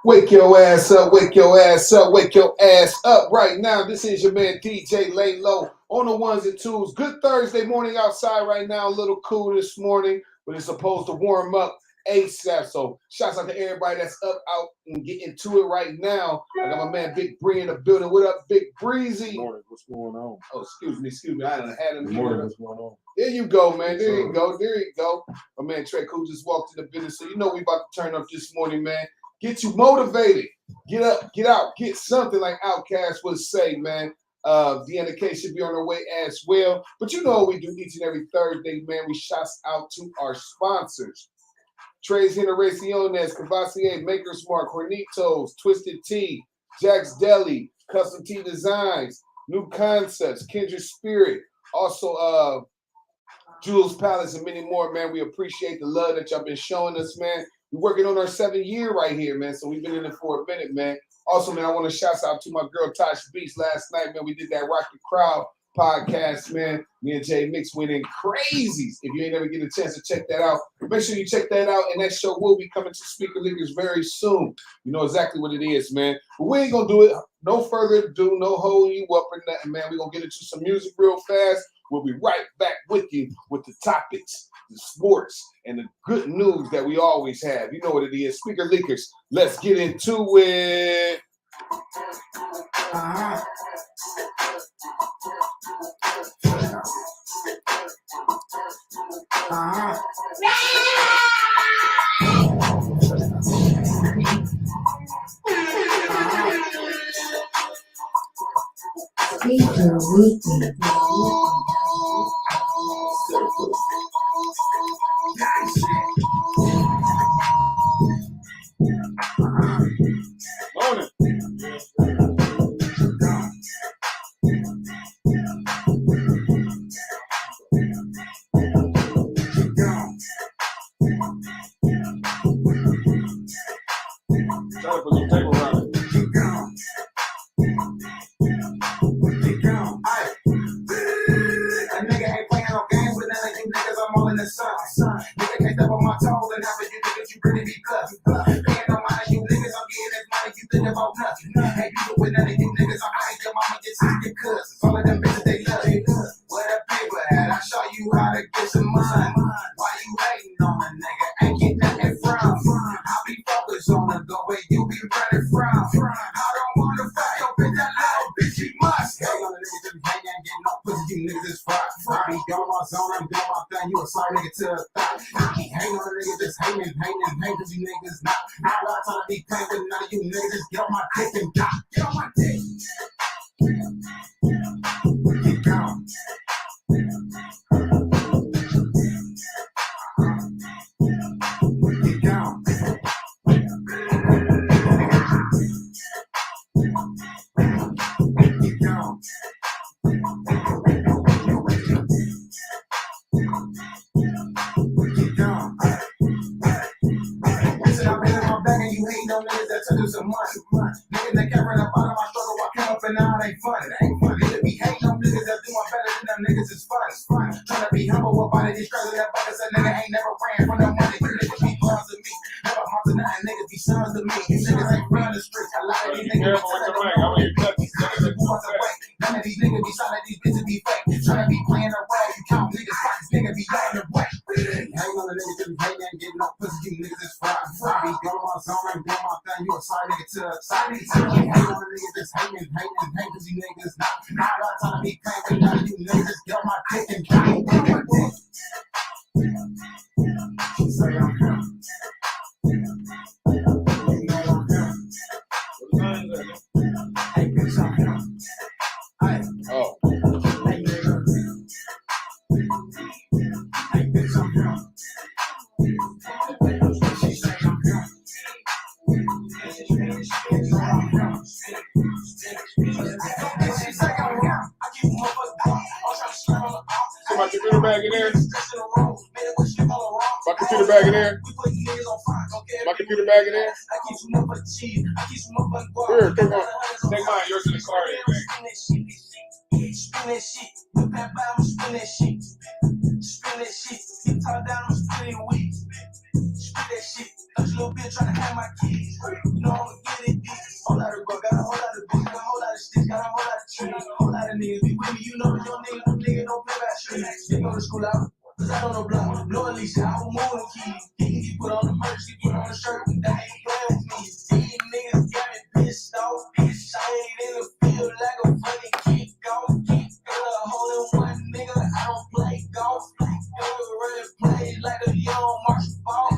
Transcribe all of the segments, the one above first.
Wake your ass up, wake your ass up, wake your ass up right now. This is your man DJ Lay Low on the ones and twos. Good Thursday morning outside right now. A little cool this morning, but it's supposed to warm up ASAP. So shouts out to everybody that's up, out, and get into it right now. I got my man Big Bree in the building. What up, Big Breezy? Good morning. What's going on? Oh, excuse me. I done had him. Good morning. What's going on? There you go, man. There you go. My man Trey Cool just walked in the business. So you know we about to turn up this morning, man. Get you motivated. Get up, get out, get something, like Outkast would say, man. Deanna K should be on her way as well. But you know what we do each and every Thursday, man. We shouts out to our sponsors. Trey's Generaciones, Cavassier, Maker's Mark, Hornitos, Twisted Tea, Jack's Deli, Custom Tea Designs, New Concepts, Kindred Spirit, also Jules Palace, and many more, man. We appreciate the love that y'all been showing us, man. We're working on our 7th year right here, man. So we've been in it for a minute, man. Also, man, I want to shout out to my girl Tosh Beats. Last night, man, we did that Rock the Crowd podcast, man. Me and Jay Mix went in crazy. If you ain't ever get a chance to check that out, make sure you check that out. And that show will be coming to Speaker Leakers very soon. You know exactly what it is, man. But we ain't going to do it. No further ado, no holding you up or nothing, man. We're going to get into some music real fast. We'll be right back with you with the topics, the sports, and the good news that we always have. You know what it is. Speaker Leakers, let's get into it. Speaker Weekly. Morning. Try to put some tape around it. A nigga ain't playing no games with none of you niggas. I'm all in the sun. Nigga can't step on my toes, and half of you niggas you really be bluffing. Paying no mind of you niggas. I'm getting this money. You think about nothing. Ain't you with none of you niggas. I'm like your mama gets your cousins. All of them bitches they love you. Where the paper at? I show you how to get some money. Why you hating on a nigga? Ain't get nothing from. I be focused on the go where you be running from. I don't wanna fight your bitch. That little bitch you must. Hang on the niggas just hang and get no pussy. You niggas is fried. I be on my zone. I'm doing my thing. You a sorry nigga to a thought. Hang on the niggas just hating cause you niggas not. I ain't got time to be playing with none of you niggas. Just get on my dick and die. Get on my dick. Get down. Get down. Get down. Get down. Listen, I've been in my bag and you hating on niggas that took you some money. Niggas that can't run up out of my struggle, I came up and now it ain't funny. Niggas be hating on niggas that doing better than them niggas is fun. Trying to be humble about it, these struggling that buckets, that nigga ain't never ran for no money. You niggas be bums to me. Never haunted nothing, niggas be sons to me. You niggas ain't run the streets. A lot of these niggas be telling none of these niggas be solid, these bitches be fake. Trying to be playing a role, you count niggas like this nigga be going the way. Hang on the niggas just hang and get no pussy, you niggas is fried. I be going my zone, I'm doing my thing, you a sorry nigga to a side nigga. Hang on the niggas just hating cause you niggas not. I ain't got time to be playing with none of you niggas, just get on my dick and die. Get on my dick. She say I'm him. You know I'm him. Hey bitch, I'm him. Hey. Oh. Hey nigga. Hey bitch, I'm him. She say I'm him. You know I'm him. She say I'm him. I keep So my computer bag in there? My computer bag in there? My computer bag in there? Here, take mine. Yours in the car. Spin that shit, whip that Bible, spin that shit. Spin that shit, get top down, I'm spinning weed. Spin that shit, cause little bitch tryna have my kids. You know I'ma get it deep. Whole lot of girl, got a whole lot of bitch, got a whole lot of sticks, got a whole lot of trees. Whole lot of niggas be with me, you know the young niggas, them niggas don't play by streets. They go to school out, cause I on the block. Blow Alicia, I will move the keys. He put on the merch, he put on the shirt, that ain't playing with me. These niggas got me pissed off, bitch. I ain't in the field like a fucking kick off. Got a hole in one nigga, I don't play golf. Running plays like a young Marshall ball.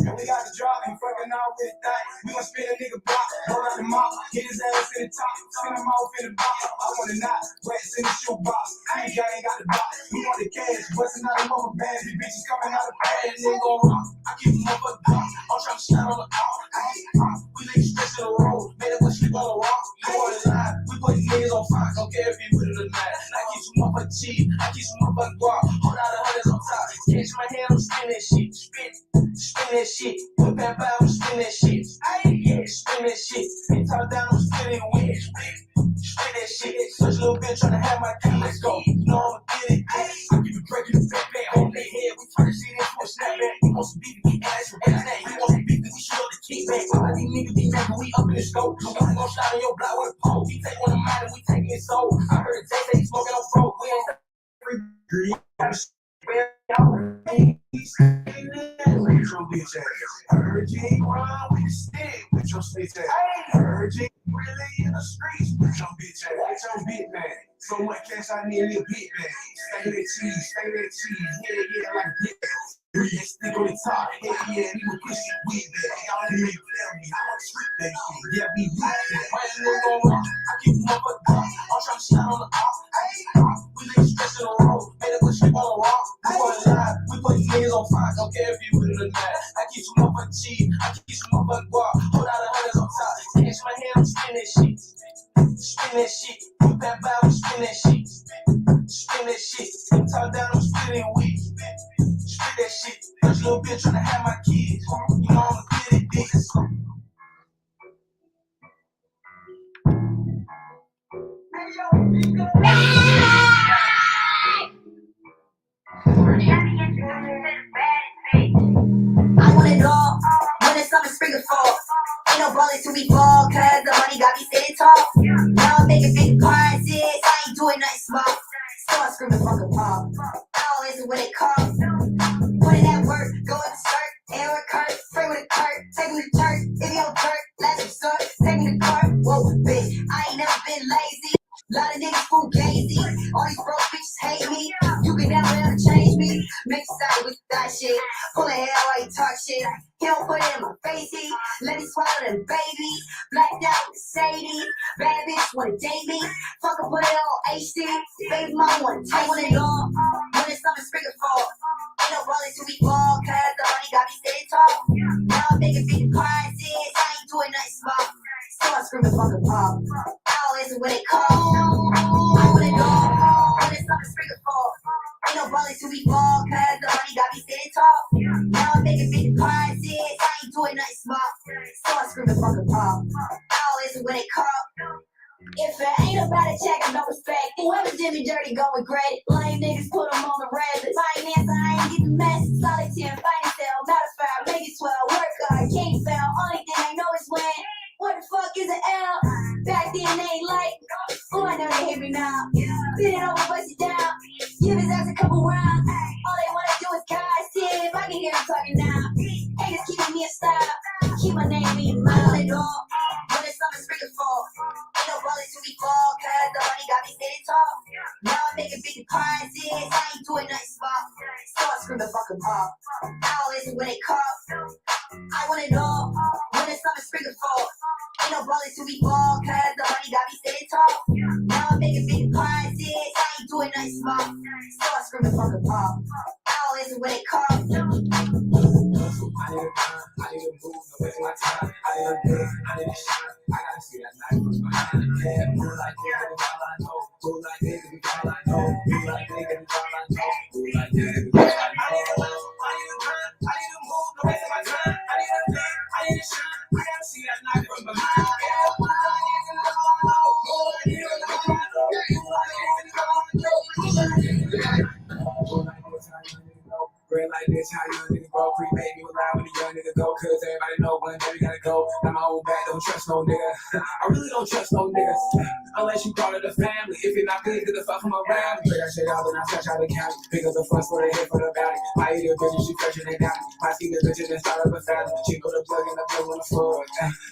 And we got the drop, ain't fucking out with that. We gon' spin a nigga block, roll out the mop, hit his ass in the top, send him off in the box. I want a knot, rats in the shoebox. I ain't got the box, we want the cash, bustin' out the rubber bands. These bitches coming out of bed, they gon' rock. I keep them up a drop, I'm tryna shine on the out. I hate pop, we lay stress in the road, man, it was sleep on the rock. You want a lie, we put niggas on fire, don't care if you with it or not. I keep some up a cheese, I keep some up a guap, hold out the hundreds on top. Catch my hand, I'm spin that shit, spin that shit, whip that Bible, spin that shit. Yeah, spin that shit, get top down, I'm spinning with it. Spin that shit, such a little bitch tryna have my key, let's go. You know I'ma get it. I keep it breaking the back on their head, we turn shit into a snapback. He wants some beef, and that's what that's that. He wants some beef, we shoot up the kickback. All these niggas be mad, we up in the scope. We gon' shot on your block with a pole. He take one of mine and we taking his soul. I heard Jay say he smoking on fro. We ain't free. With your bitch ass. Heard you ain't run with the stick with your bitch ass. Heard you ain't really in the streets with your bitch ass. With your big man. So much cash I need a little bit man. Stay that cheese, yeah, like bitch. Stick on the top, yeah, we gon' push it with that. Y'all ain't make tell me how much sweet that shit. Yeah, we do that. Why you ain't gon' rock? I keep them up a drop. I'm tryna shine on the off. We lay stress in the road, made it put sleep on the rock. We want to lie, we put niggas on fire, don't care if you with it or not. I keep some up a cheese, I keep some up a guap. Hold out the hundreds on top. Catch my hand, I'm spin that shit. Spin that shit, whip that Bible, spin that shit. Spin that shit, top down, I'm spinning weed. Spin that shit, this little bitch tryna have my kids. You know I'ma get it, bitch. I want it all, winter, summer, spring, or fall. Ain't no ballin' till we fall, cause the money got me sitting tall. Now I'm making big prizes, I ain't doing nothing small. So I scream and fuck a pop. I don't listen when they call. Put in that work, go in the skirt, and recur. Pray with a cart, take me to church. If you don't jerk, let's absurd. Take me to court, whoa, bitch. I ain't never been lazy. Lot of niggas fool gazy. All these broke bitches hate me. You can never ever change me. Mix out with that shit. Pull a hair while you talk shit. He don't put it in my face. Let me swallow them babies. Blacked out with Sadie. Bad bitch wanna date me. Fucking put it on HD. Baby mom wanna taste it all. When it's summer, spring, or fall. Ain't no ballin' till we fall. Cause the money got me sitting tall. Now I'm making big prizes. I ain't doing nothing small. So I scream and fucking pop. I don't listen when they call. I want it all. When it's summer, spring, or fall. Ain't no ballin' till we fall. Cause the money got me sitting tall. Now I'm making big prizes. I ain't doing nothing small. So I scream and fucking pop. I don't listen when they call. If it ain't about a check, I no respect. Whoever did me dirty, go regret it. Lame niggas put them on the red list. Finance, I ain't get the mess. Solitaire, finance sale, modify, make it swell. Work hard, can't fail. Only thing I know is when. What the fuck is an L? Back then they ain't like. Oh, I know they hear me now. Spit it over, bust it down. Give his ass a couple rounds. All they wanna do is guys. See if I can hear him talking now. Haters keeping me a style. Keep my name in your mouth. Let it all. When it's summer, spring, or fall. Ain't no ballin' till we fall, cause the money got me sitting tall. Now I'm making big prizes, I ain't doing nothing small. So I scream and fucking pop. I don't listen when they call. I want it all, when it's summer, spring, or fall. Ain't no ballin' till we fall, cause the money got me sitting tall. Now I'm making big prizes, I ain't doing nothing small. So I scream and fucking pop. I don't listen when they call. I need to move, no wasting my time. I need a good, I need to shine. I gotta see that night from behind. Yeah, move like nigga, that's all I know. Move like nigga, that's all I know. Move like nigga, that's all I know. Move like nigga, that's all I know. I need to grind, I need to move, no wasting my time. I need a good, I need to shine. I gotta see that night from behind. Yeah, move like nigga, that's all I know. Move like nigga, that's all I know. Move like Bitch, how young nigga grow, pre-baby was loud when the young nigga go. Cause everybody know one day we gotta go. Now my old bag don't trust no nigga. I really don't trust no niggas. Unless you call it a family. If you're not good, get the fuck from around. Play that shit out, then I touch out the county. Pick up the funds for the hit for the bounty. My eater bitches, she fresher than down. My skin the bitches and start up a family. She put a plug in the plug on the floor.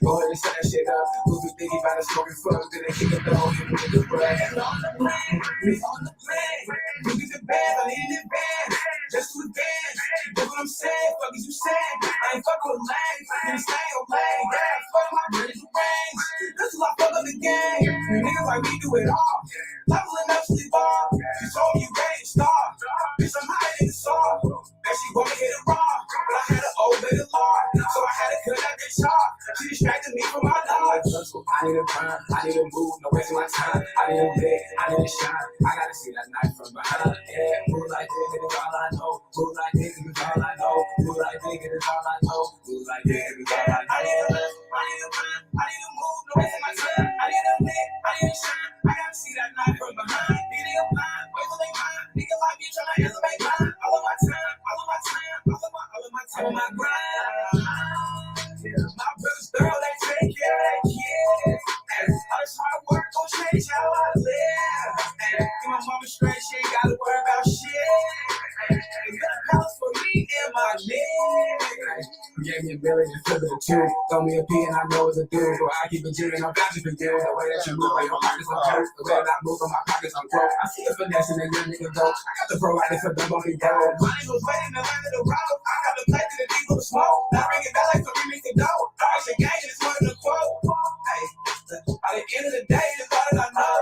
Go ahead and set that shit up. Who's you think he about to smoke and fuck? Then they kick it down, hit me with the bread. On the plan, we on the plan. We get the bad, I need it bad. Just to advance. That's what I'm saying. Fuck is you saying? I ain't fuck with lame. You stay on lane. Yeah, fuck my bridge range. This is why I fuck up the game. Niggas like we do it all. Leveling up sleep off. She told me you ready to start. Bitch, I'm high in the saw. And she want me hit it raw. But I had an old lady law. So I had to cut that bitch off. She distracted me from my dodge. I need a grind. I need a move. No wasting my time. I need a big. I need a shine. I gotta see that knife from behind. Yeah, move like this. It is all I know. Move like this. It is all I know. Move like this. It is all I know. Move like this. It is all I know. I need a lift. I need a grind. I need a move. No wasting my time. I need a big. I need a shine. I gotta see that knife from behind. Nigga, I'm blind. Wait till they mind. Nigga like me tryna elevate mine. All of my time. All of my time. All of my time on my grind. My brother's thorough, they take care of that kid. All this hard work gon' change how I live. Get my mama straight, she ain't gotta worry about shit. Got a palace for me and my nigga. You gave me a billion and flip it a two. Throw me a P and I know it's a dude. Boy, I keep it jigging, I'm vouching for you. The way that you move on your pockets, I'm hurt. The way that I move on my pockets, I'm broke. I see a finesse in that young nigga go. I got the pro right for the bumpy dough. My niggas waiting to land of the road. I got the plate to the deep with the smoke. Now bring it back like the remix the dough. Alright, your gang is one of the quote. Hey, at the end of the day, it's all that I know.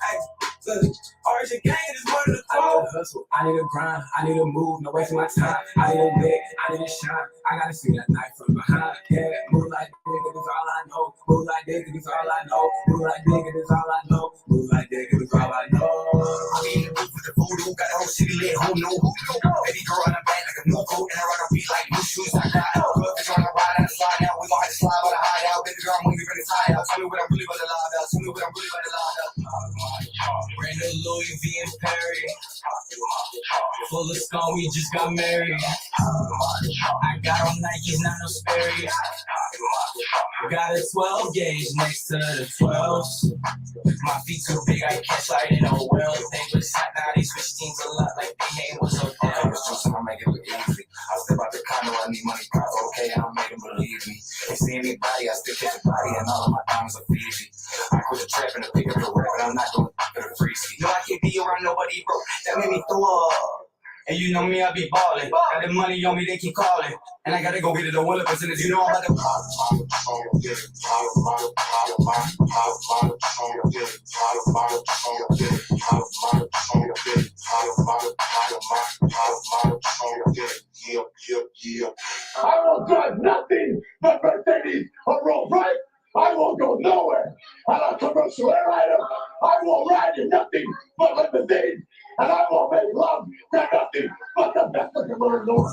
Hey, look, alright, your gang is one of the quote. I need a hustle, I need a grind, I need a move, no wasting my time. I need a big, I need a shine. I gotta see that knife from behind. Yeah, move like nigga, that's all I know. Move like nigga, that's all I know. Move like nigga, that's all I know. Move like nigga, that's all I know. I mean, the roof with the voodoo, got the whole city lit, who knew? Baby girl on the back like a new coat, and I rock a beat like new shoes. I got it. Good bitch on the ride and the slide out. We gon' have to slide by the hide out. Baby girl, I'm hungry for the tie out. Tell me what I'm really about to lie about. Tell me what I'm really about to lie about. Brand new Louis V and Perry. Full of scone, we just got married. I got on Nikes, not no Sperry. Got a 12 gauge next to the 12s. My feet too big, I catch light in a well. They was hot, now they switch teams a lot like they name was Odell. I was choosing, I make it look easy. I step out the condo, I need money, proud, okay, I don't make them believe me. They see anybody, I still catch a body, and all of my diamonds are Fiji. I quit the trap and I pick up the rap, and I'm not doing it for the free seat. No, I can't be around nobody, bro. That made me throw up. And you know me, I be ballin'. Got the money on me, they keep calling. And I gotta go get it to 100%. You know I'm about to I won't drive nothing but Mercedes or Rolls Royce. I won't go nowhere on a commercial airliner. I won't ride in nothing but limousines. And I won't make love to nothing but the best looking woman in the world.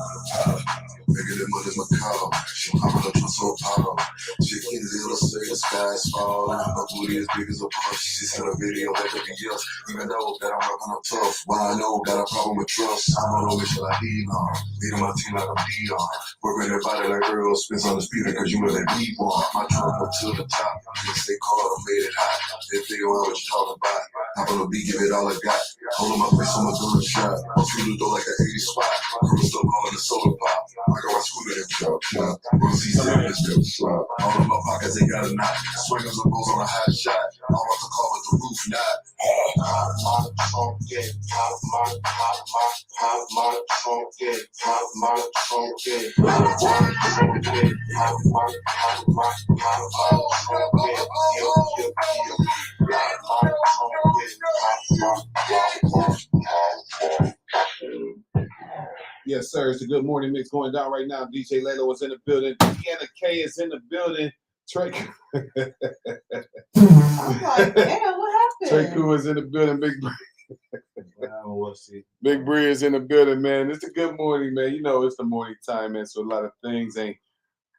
Bigger than Mother Macau. I'm gonna trust so tall. Chicken little say the sky's falling. My booty is big as a push. She sent a video that could be yes. Even though that I'm rapping up tough. Well, I know got a problem with trust. I'm on a mission like Elon. Leading my team like I'm Dion. Working their body like Earl spins on the speaker cause you know they beat one. My truck up to the top. Yes, they called and made it hot. They figure out what you talking about. I'm gonna be give it all I got. Holding my face on my gunshot. I'm shooting the door like an 80 spot. Girl still calling the solar pop. I go I scooter and chop chop. Run C7 and still slap. All in my pockets they got a knot. Swingers and bulls on a hot shot. I'm about to call it the roof knot. Pop my trunk, yeah. Pop my trunk, yeah. Pop my trunk, yeah. Pop my trunk, yeah. Pop my trunk, yeah. Yes, sir. It's a good morning mix going down right now. DJ Lalo is in the building. Deanna K is in the building. Trey. I'm like, damn, what happened? Trey Koo is in the building. Big Bree is in the building, man. It's a good morning, man. You know, it's the morning time, man. So a lot of things ain't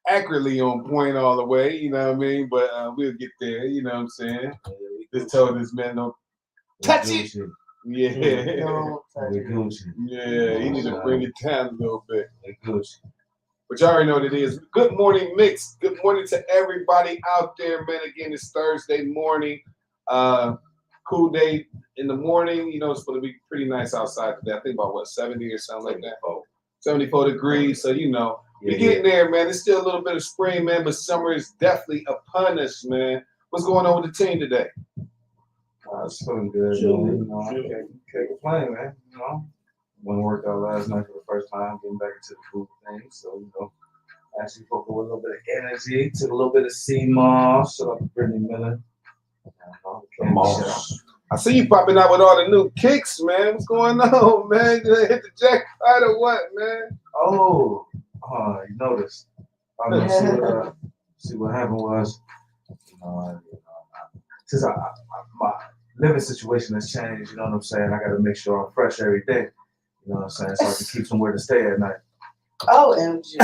accurately on point all the way. You know what I mean? But we'll get there. You know what I'm saying? Just told this man, don't touch it. Yeah. Don't touch They it. Gucci. Yeah, he need to bring it down a little bit. They Gucci. But you already know what it is. Good morning, Mix. Good morning to everybody out there, man. Again, it's Thursday morning. Cool day in the morning. You know, it's going to be pretty nice outside today. I think about, what, 70 or something like that? 74 degrees. So, you know, we're getting there, man. It's still a little bit of spring, man, but summer is definitely upon us, man. What's going on with the team today? It's feeling good, man. You know, I can't complain, man. You know, went to work out last night for the first time, getting back into the food thing. So, you know, actually woke up with a little bit of energy, took a little bit of sea moss. Shout out to Brittany Miller. I see you popping out with all the new kicks, man. What's going on, man? Did I hit the jackpot or what, man? Oh, you noticed. I mean, see what happened was, since my living situation has changed, you know what I'm saying? I got to make sure I'm fresh every day. You know what I'm saying? So I can keep somewhere to stay at night. OMG.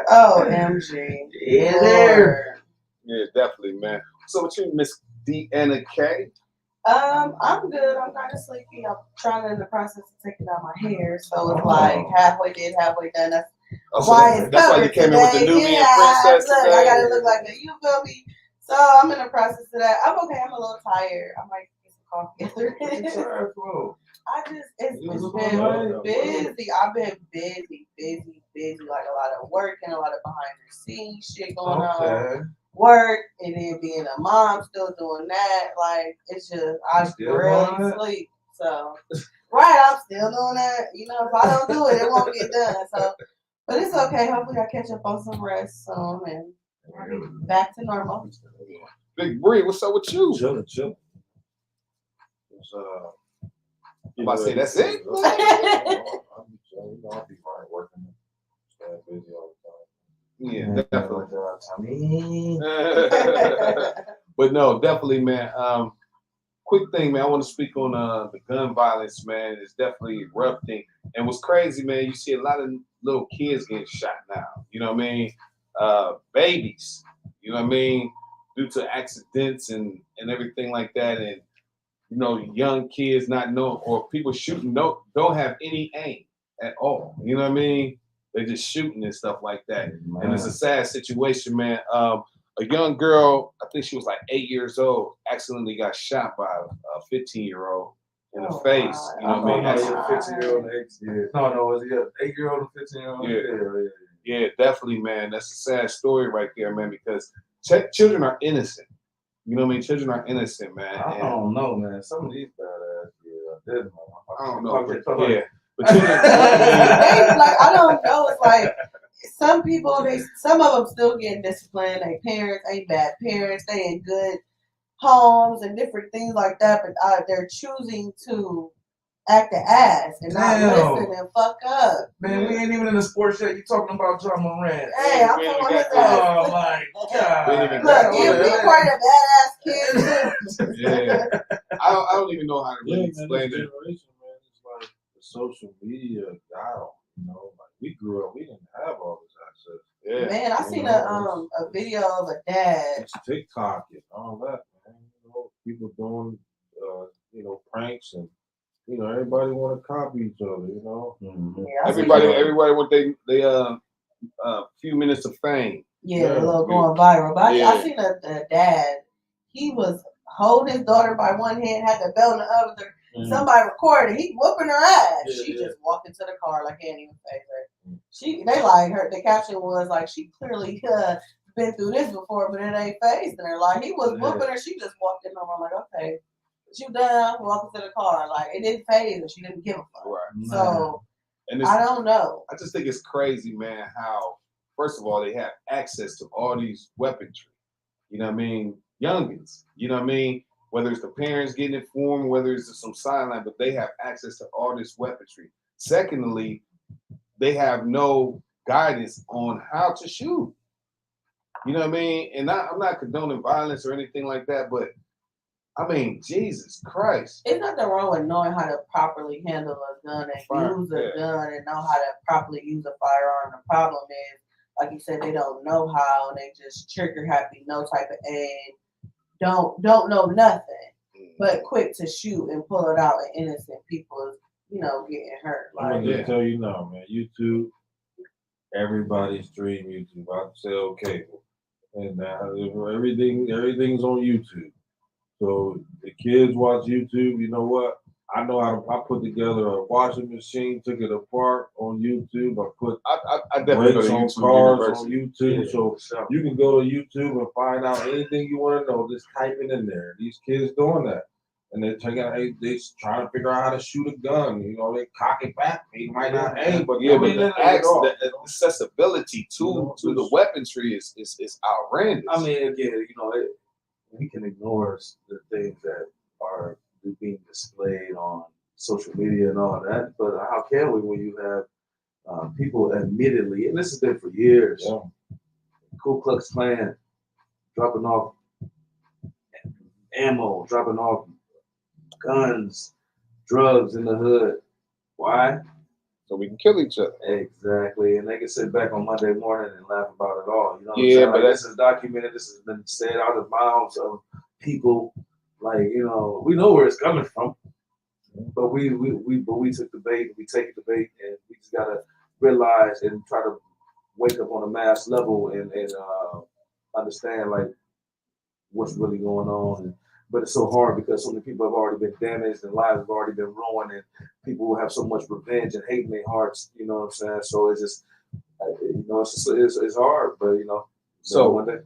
OMG. Yeah, there. Yeah, definitely, man. So what you, Miss Deanna K? I'm good. I'm kind of sleepy. I'm trying in the process of taking out my hair, so it's like halfway did, halfway done. That's why it's that's why you came in with the Nubian princess today. I gotta look like that. You feel me? So I'm in the process of that. I'm okay. I'm a little tired. I might get some coffee. It's been busy. I've been busy. Like a lot of work and a lot of behind the scenes shit going on. Work and then being a mom, still doing that. Like it's just I barely sleep. So I'm still doing that. You know, if I don't do it, it won't get done. So, but it's okay. Hopefully, I catch up on some rest soon and I'll be back to normal. Big Bree, what's up with you? Chilling. I'm about to say that's it. I'll be chilling. I'll be fine working. Staying busy all the time. Yeah, definitely. But no, definitely, man. Quick thing, man. I want to speak on the gun violence, man. It's definitely erupting. And what's crazy, man, you see a lot of little kids getting shot now. You know what I mean? Babies. You know what I mean? Due to accidents and everything like that. And, you know, young kids not knowing, or people shooting don't have any aim at all. You know what I mean? They're just shooting and stuff like that. Man. And it's a sad situation, man. A young girl, I think she was like 8 years old, accidentally got shot by a 15-year-old in the face. You know what I mean? That's a 15-year-old and 8 years. No, is it 8-year-old and 15-year-old? Yeah, definitely, man. That's a sad story right there, man, because children are innocent. You know what I mean? Children are innocent, man. I don't know, man. Some of these badass kids, I don't know. Yeah. But children, I don't know. It's like some people, some of them still getting disciplined. Their parents ain't bad parents. They in good homes and different things like that. But they're choosing to act the ass and not listen and fuck up. Man, we ain't even in the sports yet. You talking about John Moran? Hey, I'm talking about his ass. Oh my God! Look, you're quite a badass kid. Yeah, I don't even know how to really explain it. Social media dial, you know, like we grew up, we didn't have all this access. Yeah. Man, I seen a video of a dad. It's TikTok and all that, man. You know, people doing, you know, pranks and, you know, everybody want to copy each other, you know. Mm-hmm. Yeah, everybody want they few minutes of fame. Yeah, a little going viral. But I seen a dad. He was holding his daughter by one hand, had the belt in the other. Somebody recorded. He whooping her ass. She just walked into the car like he ain't even phased her. They like her. The caption was like, she clearly been through this before, but it ain't phasing her. Like he was whooping her. She just walked in. I'm like, okay, you done? Walking to the car. Like it didn't phase her. She didn't give a fuck. Right. So I don't know. I just think it's crazy, man. How first of all they have access to all these weaponry. You know what I mean? Youngins. You know what I mean? Whether it's the parents getting informed, whether it's some sideline, but they have access to all this weaponry. Secondly, they have no guidance on how to shoot. You know what I mean? And I'm not condoning violence or anything like that, but I mean, Jesus Christ. It's nothing wrong with knowing how to properly handle a gun and use a gun and know how to properly use a firearm. The problem is, like you said, they don't know how and they just trigger happy, no type of aim. Don't know nothing. but quick to shoot and pull it out, and innocent people, getting hurt. I'm Like, gonna just tell you now, man. YouTube, everybody stream YouTube. I sell cable, and now everything's on YouTube. So the kids watch YouTube. You know what? I know how to. I put together a washing machine, took it apart on YouTube. I definitely go brakes to on YouTube cars University. on YouTube. So you can go to YouTube and find out anything you want to know. Just type it in there. These kids doing that. And they're taking, they trying to figure out how to shoot a gun. You know, they cock it back. They might not aim, but Yeah, but the accessibility to the weaponry is outrageous. I mean, again, we can ignore the things that are being displayed on social media and all that, but how can we when you have people admittedly, and this has been for years, Ku Klux Klan dropping off ammo, dropping off guns, drugs in the hood. Why? So we can kill each other. Exactly, and they can sit back on Monday morning and laugh about it all. You know, what Yeah, I'm but this is documented. This has been said out of mouths of people. Like, we know where it's coming from, but we took the bait. We take the bait, and we just gotta realize and try to wake up on a mass level and understand like what's really going on. But it's so hard because so many people have already been damaged and lives have already been ruined, and people will have so much revenge and hate in their hearts. You know what I'm saying? So it's just, it's hard, but So one day.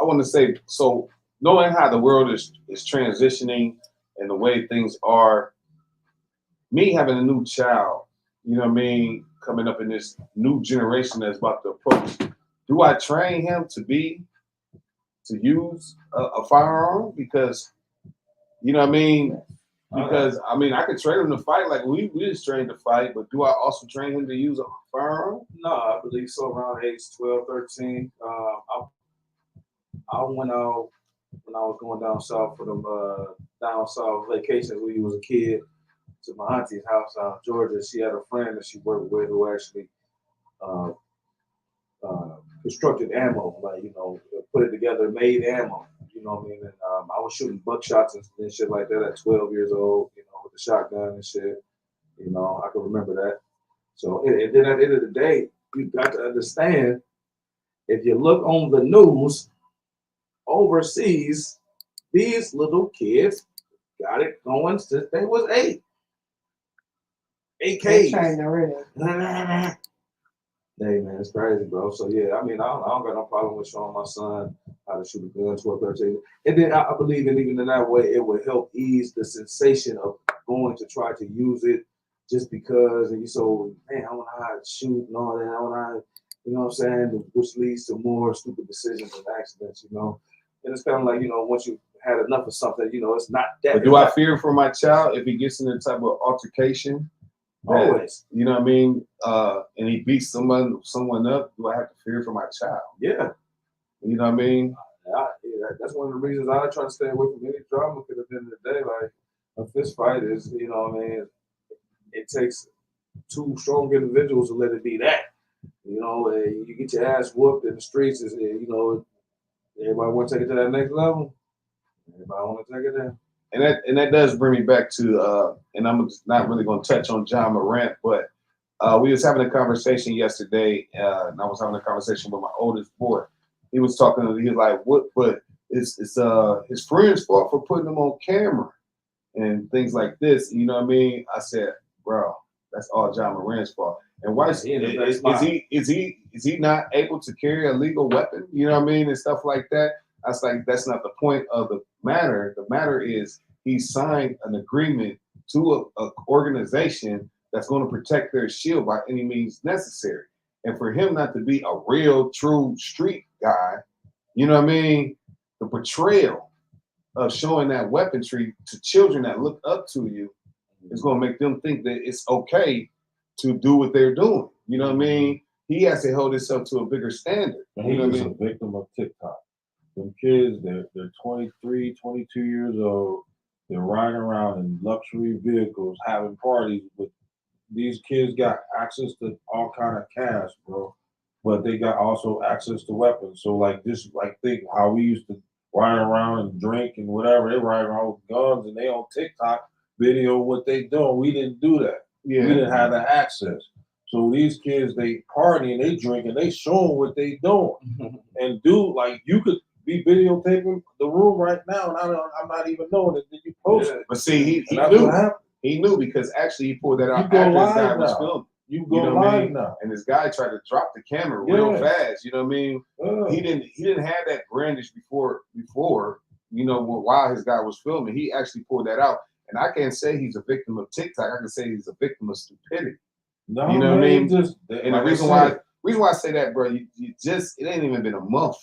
I want to say, so knowing how the world is transitioning and the way things are, me having a new child, coming up in this new generation that's about to approach, do I train him to use a firearm? Because, because I could train him to fight like we just trained to fight, but do I also train him to use a firearm? No, I believe so. Around age 12, 13, I went out when I was going down south for them down south vacations when he was a kid to my auntie's house out in Georgia. She had a friend that she worked with who actually constructed ammo, like put it together, made ammo. You know what I mean? And I was shooting buckshots and shit like that at 12 years old. With the shotgun and shit. I can remember that. So and then at the end of the day, you got to understand if you look on the news overseas, these little kids got it going since they was 8. AKs. Hey man, it's crazy, bro. So yeah, I don't got no problem with showing my son how to shoot a gun 12, 13. And then I believe that even in that way, it would help ease the sensation of going to try to use it just because, and you so, man, I want to know how to shoot and all that. I want to, you know what I'm saying, which leads to more stupid decisions and accidents, And it's kind of like, once you had enough of something, it's not that. But do I fear for my child if he gets in a type of altercation? Always. You know what I mean? And he beats someone up, do I have to fear for my child? Yeah. You know what I mean? That's one of the reasons I try to stay away from any drama, because at the end of the day, like, a fist fight is, it takes 2 strong individuals to let it be that. You get your ass whooped in the streets, everybody want to take it to that next level. Everybody want to take it there. And that does bring me back to, and I'm just not really going to touch on John Morant, but we was having a conversation yesterday, and I was having a conversation with my oldest boy. He was talking, he was like, "What? But it's his friend's fault for putting him on camera and things like this." You know what I mean? I said, "Bro, that's all John Morant's fault." And why is he not able to carry a legal weapon? You know what I mean, and stuff like that. I was like, that's not the point of the matter. The matter is he signed an agreement to a organization that's going to protect their shield by any means necessary. And for him not to be a real, true street guy, you know what I mean? The portrayal of showing that weaponry to children that look up to you is going to make them think that it's okay to do what they're doing. You know what I mean? He has to hold himself to a bigger standard. And he's a victim of TikTok. Them kids, they're 23, 22 years old. They're riding around in luxury vehicles, having parties. With these kids got access to all kind of cash, bro. But they got also access to weapons. So think how we used to riding around and drink and whatever. They ride around with guns and they on TikTok video what they doing. We didn't do that. Yeah. We didn't have the access. So these kids, they party and they drink and they showing what they doing. And dude, like you could be videotaping the room right now, and I'm not even knowing it. Then you post it. But see, he And knew. He knew because actually he pulled that out after his guy was filming. You go live now. And this guy tried to drop the camera real fast. You know what I mean? He didn't have that brandish before. You know, while his guy was filming, he actually pulled that out. And I can't say he's a victim of TikTok. I can say he's a victim of stupidity. No, you know what I mean? Just, and the reason why I say that, bro, you just, it ain't even been a month.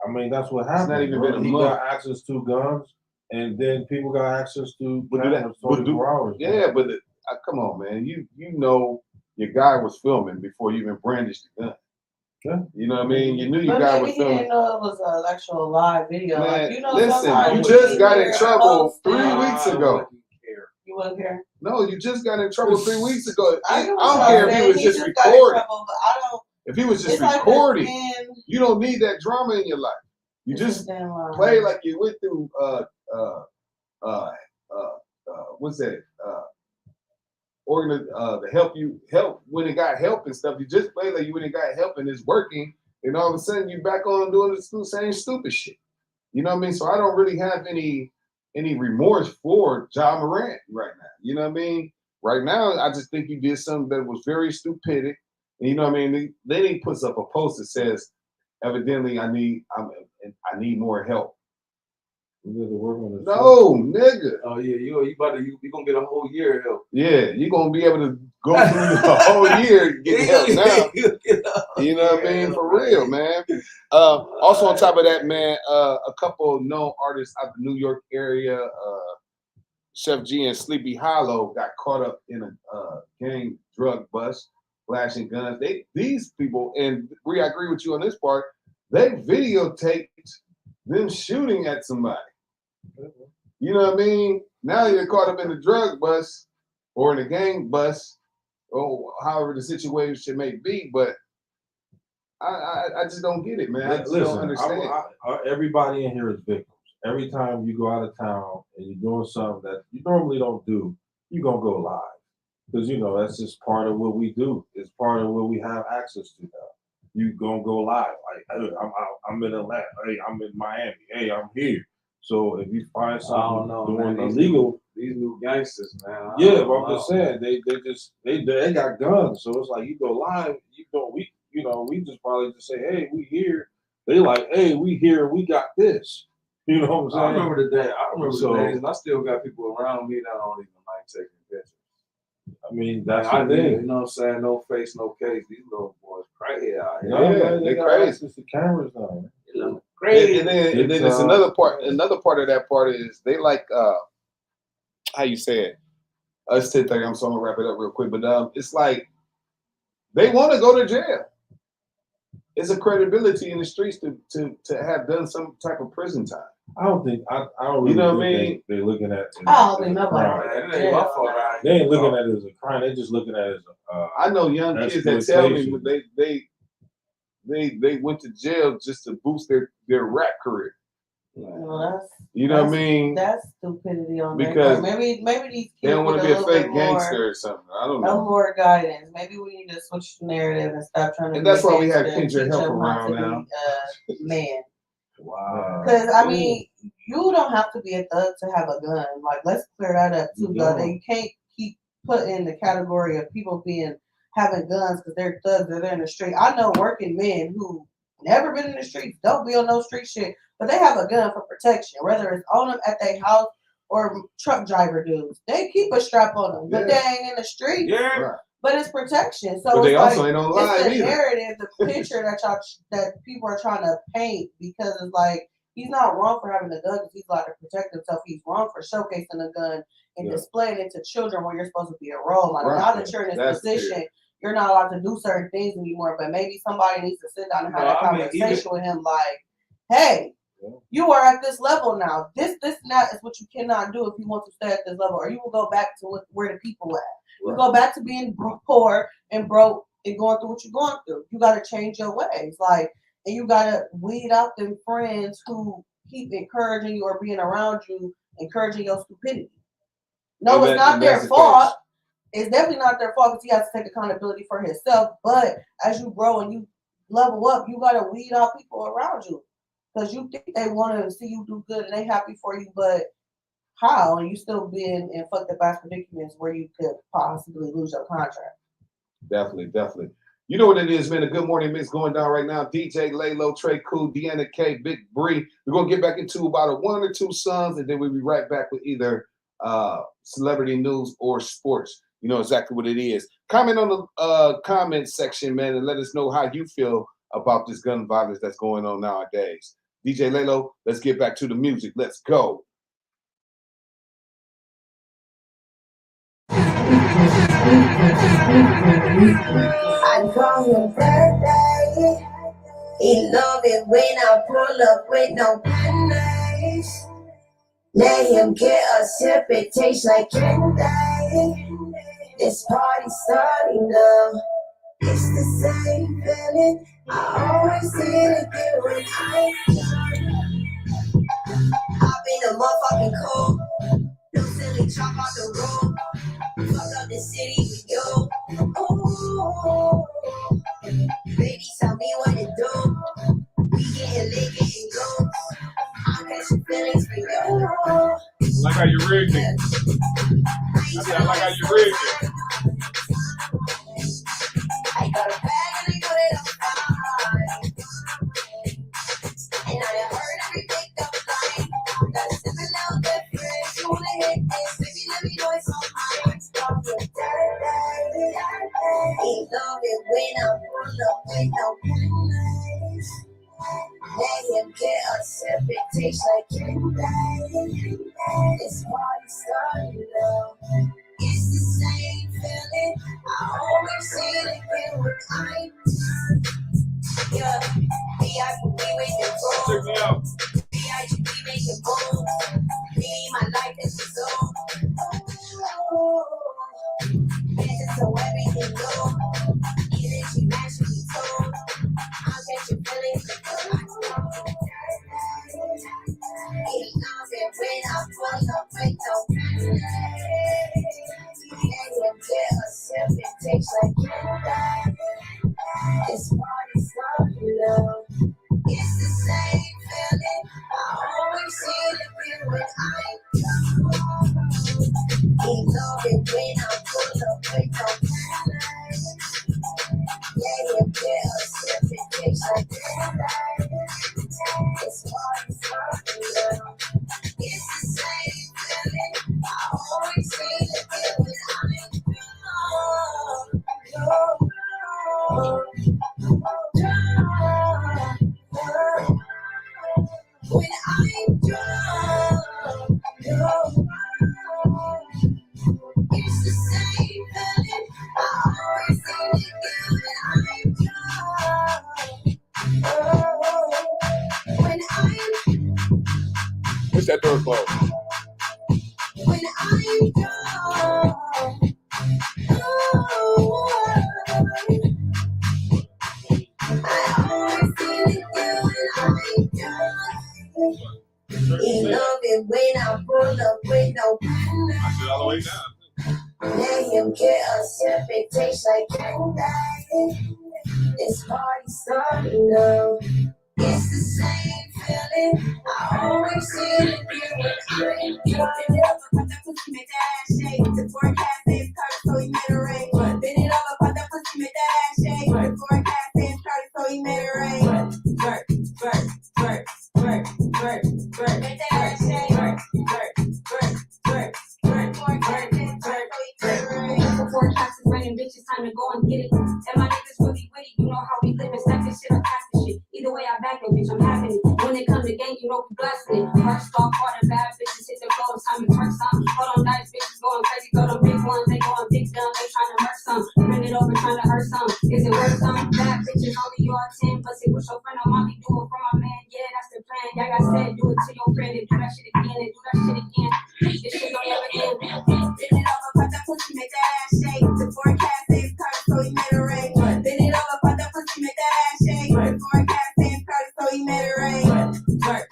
I mean, that's what happened. It's not even been a month. He got access to guns, and then people got access to cameras 24 hours. Yeah, but come on, man. You know your guy was filming before you even brandished the gun. Yeah. You know what I mean? You knew your guy was filming. He didn't know it was an actual live video. Man, like, you know, listen, you just got in trouble 3 weeks ago. You wouldn't care? No, you just got in trouble 3 weeks ago. I don't care care if he was just recording. If he was just recording, you don't need that drama in your life. You just play like you went through what's that? The help when it got help and stuff. You just play like you when it got help and it's working, and all of a sudden you back on doing the same stupid shit. You know what I mean? So I don't really have any remorse for Ja Morant right now. You know what I mean? Right now, I just think you did something that was very stupid. And you know what I mean? Then he puts up a post that says, "Evidently, I need more help." No, nigga. Oh yeah, you gonna get a whole year of help. Yeah, you gonna be able to go through the whole year getting help now. You know what I mean? For real, man. Also on top of that, man, a couple of known artists out the New York area, Chef G and Sleepy Hollow, got caught up in a gang drug bust, flashing guns. These people, and Bree, I agree with you on this part. They videotaped them shooting at somebody. You know what I mean? Now you're caught up in the drug bust or in the gang bust, or however the situation may be. But I just don't get it, man. I just don't understand. Everybody in here is victims. Every time you go out of town and you're doing something that you normally don't do, you're gonna go live because you know that's just part of what we do. It's part of what we have access to now. You gonna go live. Like, hey, I'm in Atlanta. Hey, I'm in Miami. Hey, I'm here. So if you find something doing illegal, these new gangsters, man. Yeah, but I'm just saying they got guns. So it's like you go live. We just probably just say, hey, we here. They like, hey, we here. We got this. You know what I'm saying? I remember the days, and I still got people around me that don't even like taking pictures. I mean, that's the thing. You know what I'm saying? No face, no case. These little boys crazy out here. Yeah, they're crazy. It's the cameras now. Crazy. And then it's another part. Another part of that part is they like how you say it. It's 10:30. So I'm gonna wrap it up real quick. But it's like they want to go to jail. It's a credibility in the streets to have done some type of prison time. I don't think I don't really. You know what I mean? They're looking at. I don't think nobody. They ain't looking at it as a crime. They're just looking at it as a. I know young kids that tell me they went to jail just to boost their rap career. Well, you know what I mean? That's stupidity on because maybe these kids they don't want to be a fake gangster or something. I don't know. No more guidance. Maybe we need to switch the narrative and stop trying to. And that's why we have Kendra Help around now. Man. Wow. Because I mean, you don't have to be a thug to have a gun. Like, let's clear that up too. You can't keep put in the category of people having guns because they're thugs or they're in the street. I know working men who never been in the streets, don't be on no street shit, but they have a gun for protection, whether it's on them at their house or truck driver dudes. They keep a strap on them, but they ain't in the street. Yeah. Right. But it's protection. So but it's they also ain't on live it's the either. narrative, the picture that people are trying to paint, because it's like he's not wrong for having a gun because he's allowed to protect himself. He's wrong for showcasing a gun and displaying it to children when you're supposed to be a role model. Right. Now that you're in this position, you're not allowed to do certain things anymore. But maybe somebody needs to sit down and have a conversation with him, like, hey, you are at this level now. This and that is what you cannot do if you want to stay at this level, or you will go back to where the people at. You go back to being poor and broke and going through what you're going through. You got to change your ways, like, and you got to weed out them friends who keep encouraging you or being around you, encouraging your stupidity. No, it's not their fault. It's definitely not their fault because he has to take accountability for himself. But as you grow and you level up, you gotta weed out people around you because you think they want to see you do good and they happy for you, but how? And you still being in fucked up ass predicaments where you could possibly lose your contract. Definitely. You know what it is, man. The Good Morning Mix going down right now. DJ Laylo, Trey Cool, Deanna K, Big Bree. We're gonna get back into about one or two songs, and then we'll be right back with either celebrity news or sports. You know exactly what it is. Comment on the comment section, man, and let us know how you feel about this gun violence that's going on nowadays. DJ Laylo, let's get back to the music. Let's go. I call him birthday. He love it when I pull up with no pennies. Let him get a sip, it tastes like candy. This party starting now. It's the same feeling I always did it when I've been a motherfucking cold. No silly chop out the road. Fuck up the city with you. Ooh. Baby, tell me what to do. We getting lit, getting go. I'll catch your feelings for you. Like how you rigged it. I like how you rigged it. I got a bag and I got it up high. And I done heard every big up line. Gotta sip it out different. You wanna hit this, baby, let me know it's on mine. He love it when I pull up with no pennies. Let him get a sip, it tastes like candy. This party started now. It's the same feeling I always see it again when I'm yeah. B.I.G.B. with the Check me out. B.I.G.B. making moves. Me, my life is so. Bitches so everything go. Even she match me told. I'll get your feelings for he loves it when I pull up with no pennies. And him get a sip, it tastes like candy. This party starting now. It's the same feeling I always see it when I'm he love it when I pull up with no pennies. Let him get a sip, it tastes like candy. This party starting now. It's the same feeling I always see it when I'm when I'm drunk, it's the same feeling I always see it when I'm drunk. When I'm Push that door closed. when I'm drunk, I always see it when I'm drunk. He love it when I pull up with no pennies. I sit all the way down. Let him get a sip, it tastes like candy. This party starting now. It's the same feeling I always see it when I'm drunk. Make that ass shake. The forecast says curry, so he made a rain. Bend it over, pop that pussy, make that ass shake. The forecast says curry, so he made a rain. Work. Make that ass shake. Work. The forecast is raining, bitches, time to go and get it. And my niggas really witty, you know how we live and stack this shit or pass this shit. Either way, I back it, bitch, I'm having it. When it comes to game, you know we blasting it. First off, all the bad bitches hit the floor, time to twerk some. Hold on, nice bitches going crazy, go them big ones, they going big dumb, they trying to hurt some. Bring it over, trying to hurt some. Is it worth some? Bad bitches, only you are 10, but see what your friend or mommy do it for my man. Yeah, that's the plan. Like I said, do it to your friend and do that shit again and do that shit again. This shit don't never end. Bend it over, pop that pussy, make that ass shake. The forecast says curry, so he made a rain. Bend it over, pop that pussy, make that ass shake. The forecast says curry, so he made a rain. Work.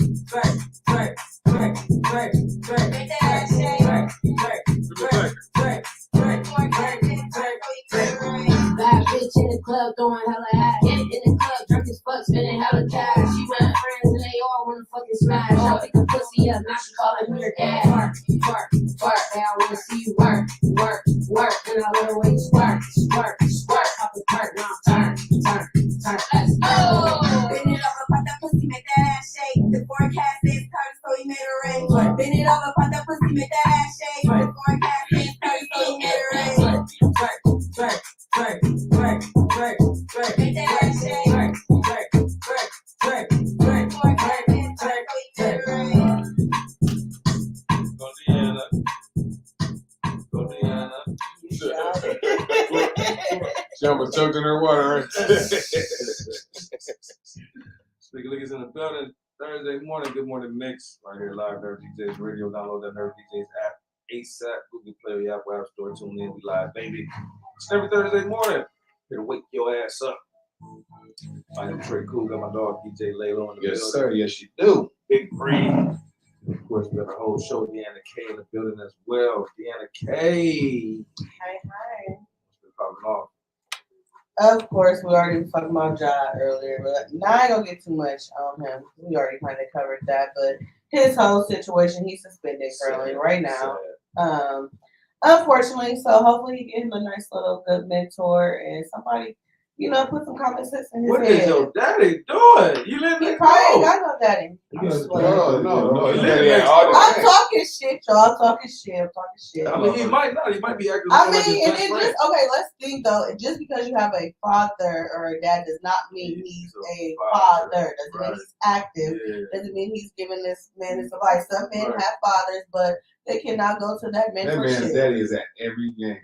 club, throwing hella ass. In the club, drunk as fuck, spending hella cash. She with her friends and they all wanna fucking smash. I pick the pussy up, now she calling me her dad. Work, they all wanna see you work. And I love the way you squirt. Pop the perk, now I'm turn, let's go. Bend it over, pop that pussy, make that ass shake. The forecast is curvy, so he made a rain. Bend it over, pop that pussy, make that ass shake. The forecast is curvy, so he made a rain. Make that ass shake. The forecast is curvy, so he made a rain. Go Diana. She almost choked in her water, right? Speaking Lickers in the building, Thursday morning. Good morning, Mix. Right here, live Nerve DJs Radio. Download that Nerve DJs app ASAP. Google Play or the Apple App Store. Tune in. We live, baby. It's every Thursday morning. Here to wake your ass up. My name is Trey Cool. Got my dog DJ Laylo in the Yes, building. sir. Yes, you do. Big Bree. Of course, we got our whole show, Deanna K in the building as well. Deanna K. Hi. What's been popping off? Of course, we already talked about Ja earlier, but now I ain't gonna get too much on him. We already kind of covered that, but his whole situation, he's suspended currently right now. Unfortunately, so hopefully he get him a nice little good mentor and somebody, put some common sense in his What head. is your daddy doing? You letting He it probably ain't go? got no daddy. No. He He living had next all door. the I'm time. talking shit, y'all. I'm talking shit. I mean, he might not. He might be acting I like his mean, and best it friend. just okay. Let's think though. Just because you have a father or a dad does not mean he's a father. Doesn't mean he's active. Yeah. Doesn't mean he's giving this man this advice. Some men have fathers, but they cannot go to that That man's mentorship. daddy is at every game.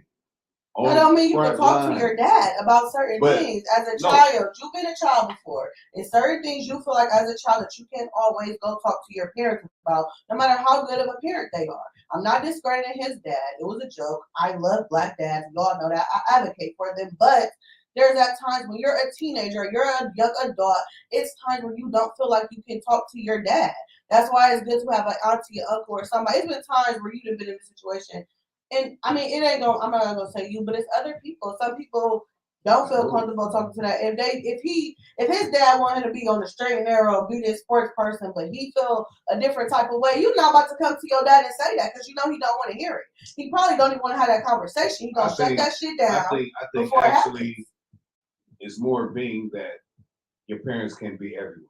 That don't mean you can talk to your dad about certain things. As a child, you've been a child before. And certain things you feel like as a child that you can't always go talk to your parents about, no matter how good of a parent they are. I'm not discrediting his dad. It was a joke. I love black dads. Y'all know that. I advocate for them. But there's at times when you're a teenager, you're a young adult, it's times where you don't feel like you can talk to your dad. That's why it's good to have an auntie, uncle, or somebody. It's been times where you've been in a situation. And I mean, it ain't gonna. I'm not gonna say you, but it's other people. Some people don't feel comfortable talking to that. If his dad wanted to be on the straight and narrow, be this sports person, but he feel a different type of way, you're not about to come to your dad and say that because you know he don't want to hear it. He probably don't even want to have that conversation. He gonna shut that shit down. I think before it actually, it's more being that your parents can't be everywhere.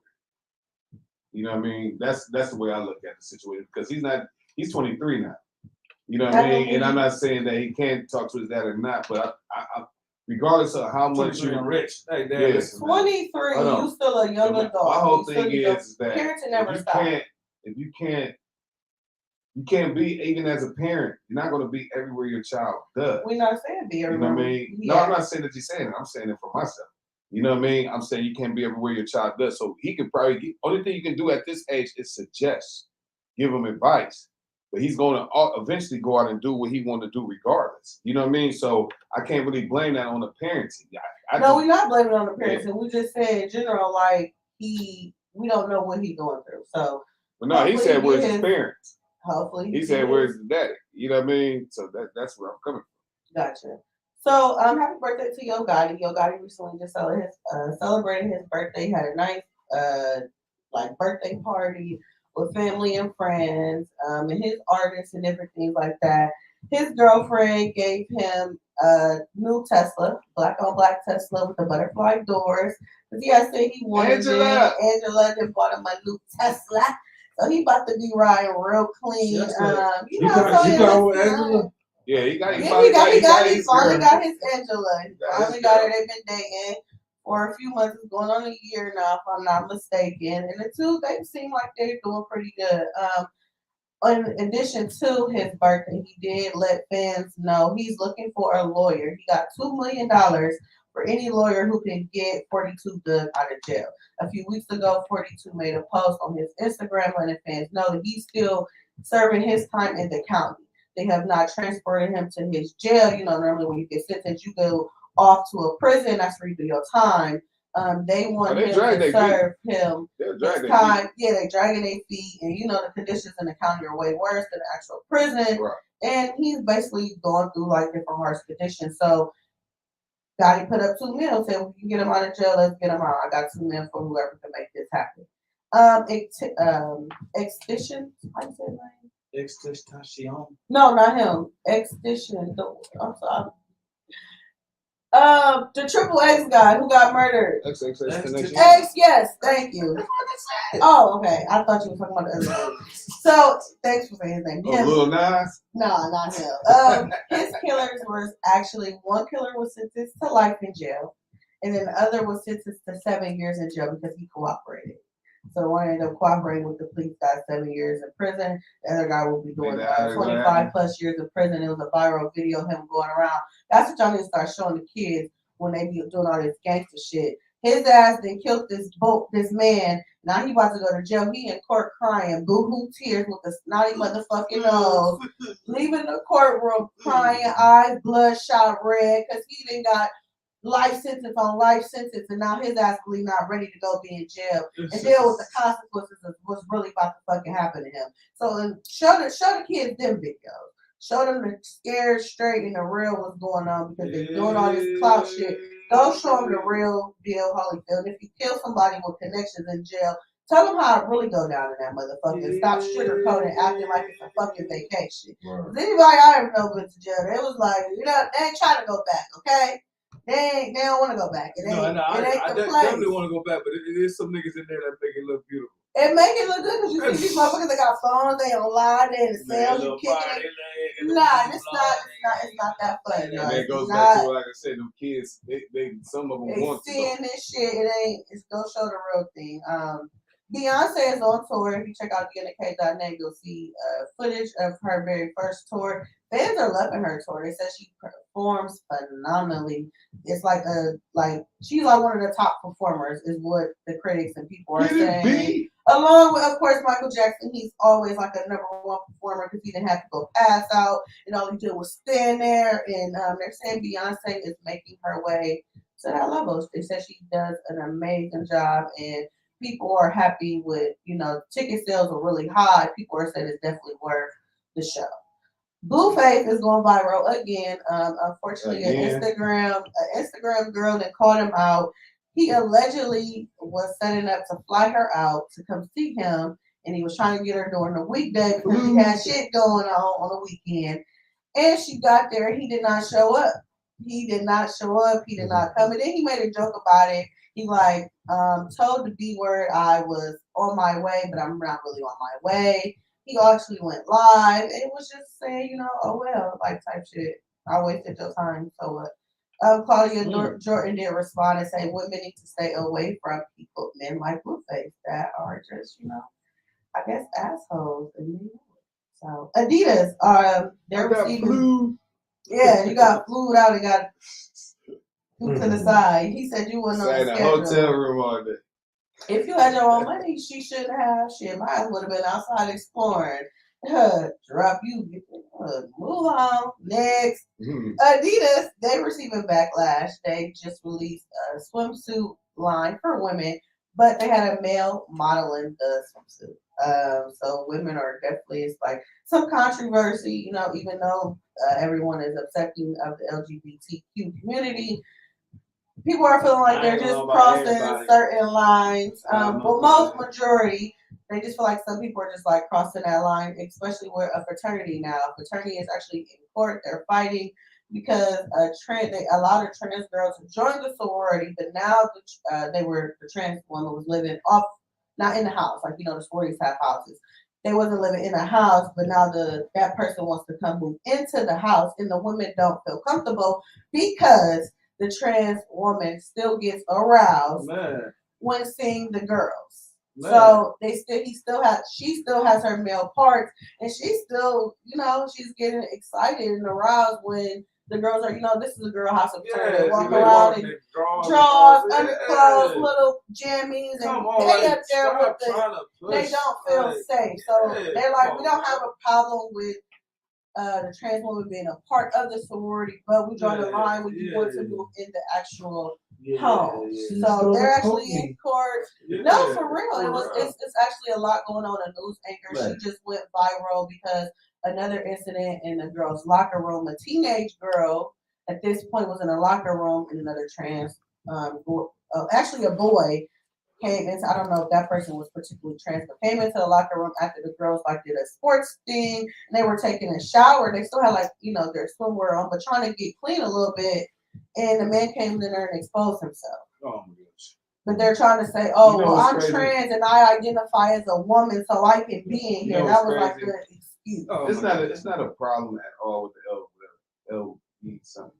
You know what I mean? That's the way I look at the situation because he's 23 now. You know what I mean? And I'm not saying that he can't talk to his dad or not, but I regardless of how much you're rich. Hey, Dad, yes, 23, you still a young adult. My whole thing is that parenting never stop. you can't be, even as a parent, you're not going to be everywhere your child does. We're not saying be everywhere. You know what I mean? Yeah. No, I'm not saying that you're saying it. I'm saying it for myself. You know what I mean? I'm saying you can't be everywhere your child does. So he could probably only thing you can do at this age is suggest, give him advice. But he's going to eventually go out and do what he want to do regardless. You know what I mean? So I can't really blame that on the parents. No, we're not blaming it on the parents. And we just say in general, like, we don't know what he's going through. So, but no, he said, where's his parents? Hopefully. He said, where's his daddy? You know what I mean? So that's where I'm coming from. Gotcha. So, happy birthday to Yo Gotti. Yo Gotti recently just celebrated his birthday. He had a nice, birthday party with family and friends, and his artists and different things like that. His girlfriend gave him a new Tesla, black on black Tesla with the butterfly doors. Because he had said he wanted Angela. Angela then bought him a new Tesla. So he about to be riding real clean. You got with Angela? Yeah, he finally got his Angela. He finally got her. They've been dating for a few months. It's going on a year now, if I'm not mistaken. And the two, they seem like they're doing pretty good. In addition to his birthday, he did let fans know he's looking for a lawyer. He got $2 million for any lawyer who can get 42 Doug out of jail. A few weeks ago, 42 made a post on his Instagram letting fans know that he's still serving his time in the county. They have not transported him to his jail. You know, normally when you get sentenced, you go off to a prison. That's where you do your time. They want him to serve him his time. Yeah, they dragging their feet, and you know the conditions in the county are way worse than the actual prison. Right. And he's basically going through like different harsh conditions. So Gotti put up $2 million. Said we can get him out of jail. Let's get him out. I got $2 million for whoever can make this happen. Extition. How you say his name? Extition. No, not him. Extition. I'm sorry. The Triple X guy who got murdered. X, yes, thank you. Oh, okay. I thought you were talking about the other one. So, thanks for saying his name. Lil Nas? No, not him. His killers was actually, one killer was sentenced to life in jail, and then the other was sentenced to 7 years in jail because he cooperated. So one ended up cooperating with the police, got 7 years in prison. The other guy will be doing 25 plus years in prison. It was a viral video of him going around. That's what y'all need to start showing the kids when they be doing all this gangster shit. His ass then killed this man. Now he about to go to jail. He in court crying, boo-hoo tears with a snotty motherfucking nose. Leaving the courtroom crying, eyes bloodshot red, because he done got life sentence on life sentence, and now his ass really not ready to go be in jail and deal with the consequences of what's really about to fucking happen to him. So show the kids them videos. Show them the scared straight and the real what's going on because they're doing all this clout shit. Go show them the real deal, Holyfield. If you kill somebody with connections in jail, tell them how it really go down in that motherfucker. And stop sugarcoating, acting like it's a fucking vacation. Right. Anybody I ever know went to jail, they was like, they ain't trying to go back, okay? They don't want to go back. I definitely want to go back, but it is some niggas in there that make it look beautiful. It make it look good because you see these motherfuckers, they got phones, they online, they in the sales, you kicking it. Nah, it's not that funny. And that goes back to what, like I said, them kids, they some of them want to. Seeing this shit, it's gonna show the real thing. Beyonce is on tour. If you check out BNK.net, you'll see footage of her very first tour. Fans are loving her tour. They said she performs phenomenally. It's she's like one of the top performers, is what the critics and people are saying. Along with, of course, Michael Jackson. He's always like a #1 performer because he didn't have to go pass out, and all he did was stand there. And they're saying Beyonce is making her way to that level. They said she does an amazing job, and people are happy with, ticket sales are really high. People are saying it's definitely worth the show. Blueface is going viral again. Unfortunately, an Instagram girl that called him out. He allegedly was setting up to fly her out to come see him, and he was trying to get her during the weekday because he had shit going on the weekend. And she got there, he did not show up. He did not come. And then he made a joke about it. He told the B word I was on my way, but I'm not really on my way. He actually went live. It was just saying, oh well, type shit. I wasted your time, so what? Claudia Jordan did respond and say women need to stay away from men like Blueface that are just, I guess assholes. So Adidas, they're receiving. Yeah, you got flued out and got to the side. He said you wasn't on the schedule. Hotel room all day. If you had your own money, she shouldn't have. Shit, my ass would have been outside exploring. Drop you. Move on. Next. Adidas, they receiving backlash. They just released a swimsuit line for women, but they had a male modeling the swimsuit. So women are definitely, it's some controversy, even though everyone is accepting of the LGBTQ community. People are feeling like they're just crossing certain lines. But majority, they just feel like some people are just crossing that line, especially with a fraternity now. A fraternity is actually in court. They're fighting because a lot of trans girls have joined the sorority, but now the trans woman was living off, not in the house. The sororities have houses. They wasn't living in a house, but now that person wants to come move into the house, and the women don't feel comfortable because the trans woman still gets aroused when seeing the girls. So she still has her male parts, and she's still, she's getting excited and aroused when the girls are, this is a girl house of fraternity. Walk around in drawers, underclothes, little jammies, and they up there with they don't feel safe. So they're like, we don't have a problem with the trans woman being a part of the sorority, but we draw the line when you want to move in the actual home. So they're actually in court. No, for real. It's actually a lot going on. A news anchor, she just went viral because another incident in the girls' locker room, a teenage girl at this point was in a locker room, and another trans, actually a boy came into, I don't know if that person was particularly trans, but came into the locker room after the girls like did a sports thing, and they were taking a shower. They still had like, their swimwear on, but trying to get clean a little bit. And the man came in there and exposed himself. Oh my gosh. But they're trying to say, oh, well, I'm crazy? Trans and I identify as a woman, so I can be in here. That was like crazy? the excuse. It's not a problem at all with the LB something.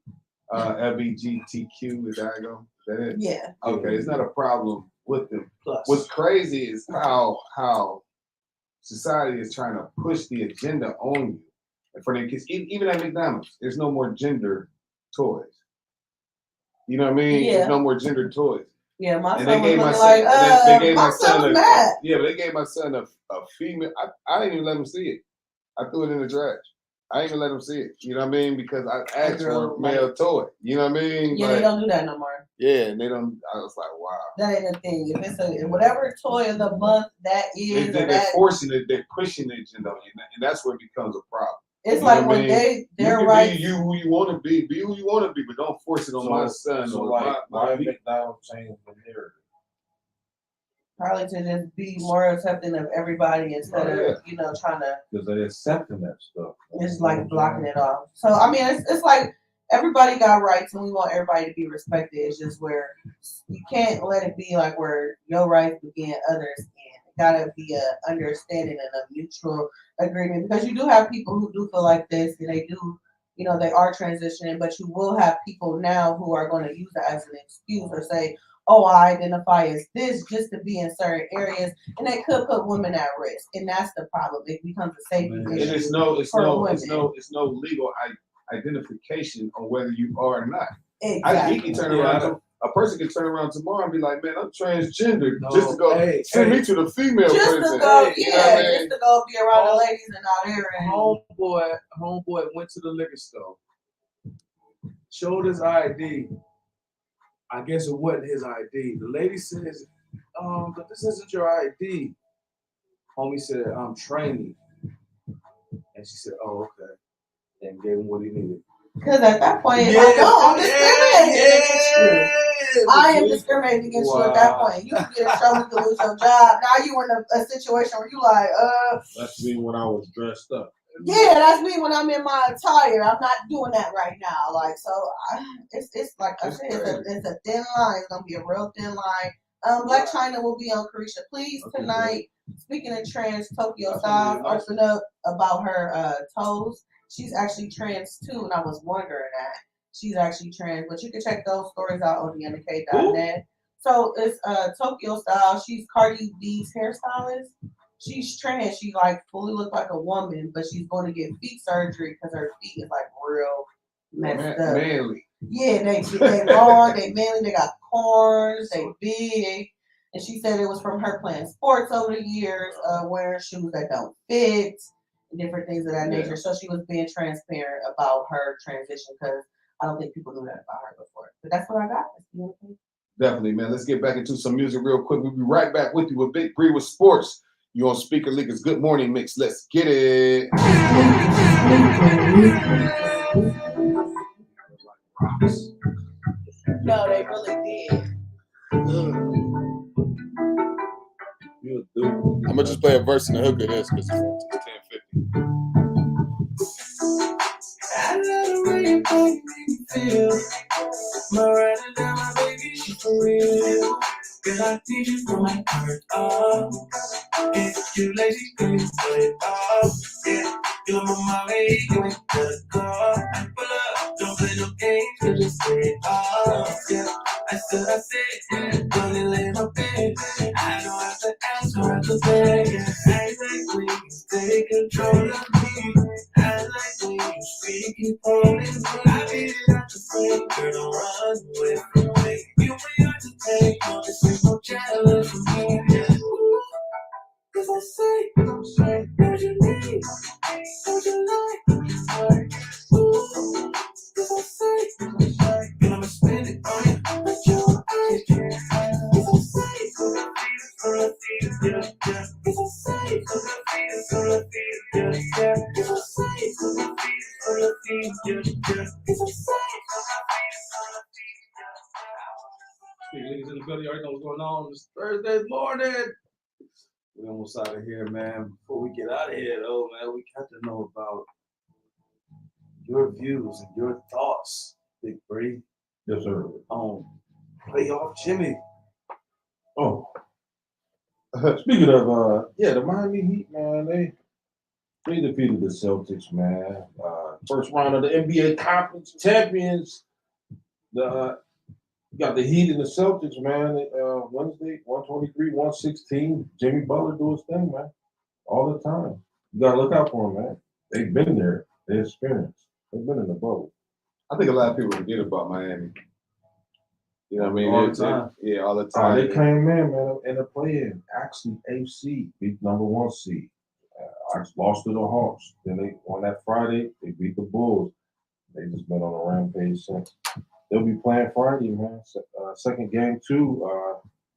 LBGTQ, is that how it go? Is that it? Yeah. Okay, it's not a problem with them. Plus. What's crazy is how society is trying to push the agenda on you. And for the kids, even at McDonald's, there's no more gender toys. You know what I mean? Yeah. There's no more gender toys. Yeah, my And son they was gave looking like, they gave my my son son was mad. but they gave my son a female. I didn't even let him see it. I threw it in the trash. I ain't even let him see it. You know what I mean? Because I asked for a male toy. You know what I mean? Yeah, they don't do that no more. Yeah, and they don't. I was like, wow. That ain't a thing. If it's whatever toy of the month that is, They're forcing it. They're pushing the agenda on you, and that's where it becomes a problem. It's like when they're right. You who you want to be who you want to be, but don't force it on my son. So or like, my why McDonald's change the narrative? Probably to just be more accepting of everybody instead of trying to. Because they're accepting that stuff. It's like blocking it off. So I mean, it's like everybody got rights, and we want everybody to be respected. It's just where you can't let it be like where your rights begin, others end. It gotta be a understanding and a mutual agreement, because you do have people who do feel like this, and they do, they are transitioning, but you will have people now who are going to use that as an excuse or say, oh, I identify as this just to be in certain areas, and they could put women at risk, and that's the problem. It becomes a safety issue. And it's no legal identification on whether you are or not. Exactly. He can turn around. A person can turn around tomorrow and be like, "Man, I'm transgender," just to go send me to the female prison. Just to go, just to go be around the ladies and out here. And Homeboy went to the liquor store, showed his ID. I guess it wasn't his ID. The lady says, but this isn't your ID. Homie said, I'm training. And she said, oh, okay. And gave him what he needed. Because at that point, I'm discriminating against you. I am discriminating against you at that point. You can get in trouble, you can lose your job. Now you in a situation where you like, That's me when I was dressed up. Yeah, that's me when I'm in my attire. I'm not doing that right now. Like, so it's like I said, it's a thin line. It's gonna be a real thin line. Black China will be on Carisha Please tonight. Speaking of trans, Tokyo Style opened up about her toes. She's actually trans too, and I was wondering that. She's actually trans, but you can check those stories out on theundk.net. So it's Tokyo Style. She's Cardi B's hairstylist. She's trans. She like fully looks like a woman, but she's going to get feet surgery because her feet is like real messed up. Manly. Yeah, they long, they manly, they got corns, they big. And she said it was from her playing sports over the years, wearing shoes that don't fit, different things of that nature. So she was being transparent about her transition because I don't think people knew that about her before. But that's what I got. Definitely, man. Let's get back into some music real quick. We'll be right back with you with Big Bree with sports. You on Speaker League's Good Morning Mix. Let's get it. No, they really did. I'm gonna just play a verse in the hook of this because it's 10:50. I love the way you make me feel. My riding down my baby, she for real. Girl, I need you from my heart. Oh, if you lazy, girl, you put it off. Yeah, you're on my way, you ain't gotta go. I pull up, don't play no games, you just say it off. Yeah, I said, yeah, don't lay my bed. I don't have to ask or have to beg. Yeah, I like when you take control of me. I like when you speak, keep holding me. I beat it out the frame, girl, don't run away from me. You may have to take, no, this ain't no challenge for me. Yeah. Cause I say, what you need, what you like. Ooh, cause I say, and I'ma spend it on you, but your eyes. Cause I say, yeah, yeah. Cause I Niggas in the building already know what's going on. It's Thursday morning. We almost out of here, man. Before we get out of here, though, man, we got to know about your views and your thoughts, Big Bree. Yes, sir. On playoff Jimmy. Oh. Speaking of, the Miami Heat, man, they defeated the Celtics, man. First round of the NBA Conference Champions. Got the Heat and the Celtics, man. Wednesday, 123-116. Jimmy Butler do his thing, man. All the time. You gotta look out for him, man. They've been there. They experienced. They've been in the bubble. I think a lot of people forget about Miami. You know what I mean? All the time. Yeah, all the time. They came in, man, in the play-in. Actually, AFC beat number 1 seed. Lost to the Hawks. Then they won that Friday. They beat the Bulls. They just been on a rampage since. They'll be playing Friday, man. Second game too,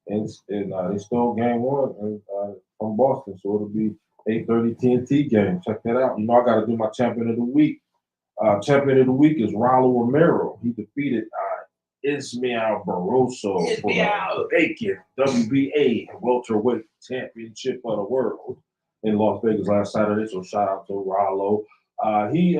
and they stole game 1 from Boston, so it'll be 8:30 TNT game. Check that out. You know I got to do my champion of the week. Champion of the week is Rollo Romero. He defeated Ismael Barroso for the vacant WBA welterweight championship of the world in Las Vegas last Saturday. So shout out to Rollo. He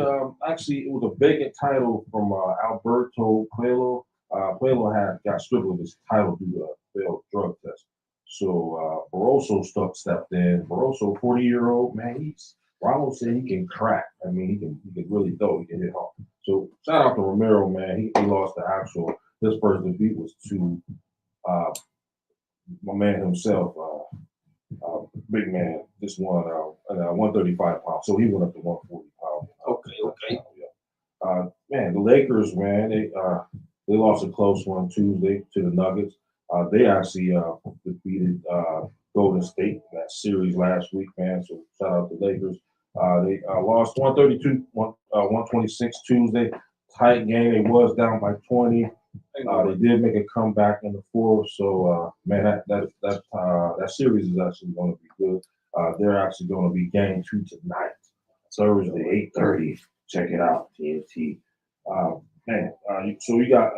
actually, it was a vacant title from Alberto Puello. Puello got stripped of his title due to a failed drug test. So Barroso stepped in. Barroso, 40-year-old man, Rollo said he can crack. I mean, he can really throw. He can hit hard. So shout out to Romero, man. He lost the actual. This person beat was to my man himself. Big man, this one 135 pounds, so he went up to 140 pounds. Okay. Man, the Lakers, man, they lost a close one Tuesday to the Nuggets. They actually defeated Golden State in that series last week, man. So shout out to Lakers. They lost 132-126 Tuesday. Tight game. It was down by 20. They did make a comeback in the fourth, so man, that series is actually going to be good. They're actually going to be game 2 tonight, Thursday, 8:30. Check it out, TNT. So we got